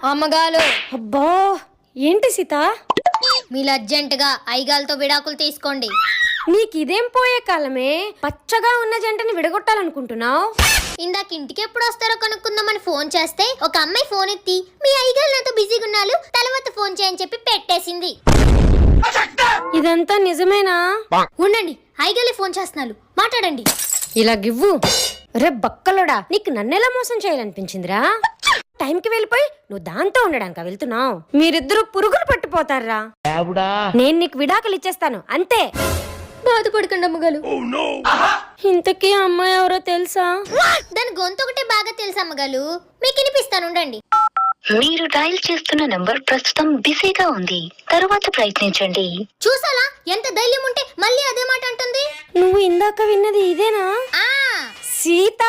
అమ్మగాలు. అబ్బా ఏంటి సీత? మీరు అర్జెంటుగా ఐగాలతో విడాకులు తీసుకోండి. నీకిదేం పోయే కాలమే, పచ్చగా ఉన్న జంటని విడగొట్టాలనుకుంటున్నావు? ఇందాక ఇంటికి ఎప్పుడు వస్తారో కనుక్కుందామని ఫోన్ చేస్తే ఒక అమ్మాయి ఫోన్ ఎత్తి మీ ఐగాలు నాతో బిజీగా ఉన్నారు, తర్వాత ఫోన్ చేయని చెప్పి పెట్టేసింది. ఇదంతా నిజమేనా? ఉండండి, ఐగాలే ఫోన్ చేస్తున్నారు, మాట్లాడండి. ఇలా గివ్వు. రే బక్కలోడా, నీకు నన్నెలా మోసం చేయాలనిపించిందిరా? టైంకి వెళ్ళిపోయి నువ్వు దాంతో ఉండడానిక వెళ్తున్నావు? మీరిద్దరూ పురుగులు పట్టిపోతారా. నేను నీకు విడాకులు ఇచ్చేస్తాను అంతే. బాధపడకండి అమ్మగాలు. ఇంతకీ అమ్మాయి ఎవరో తెలుసా? దాని గొంతు ఒకటే బాగా తెలుసు అమ్మగాలు, మీకు వినిపిస్తాను ఉండండి. మీరు డయల్ చేస్తున్న నంబర్ ప్రస్తుతం బిజీగా ఉంది, తరువాత ప్రయత్నించండి. చూసాలా ఎంత ధైర్యం ఉంటే మళ్ళీ అదే మాట అంటుంది. నువ్వు ఇందాక విన్నది ఇదేనా? ఆ సీత.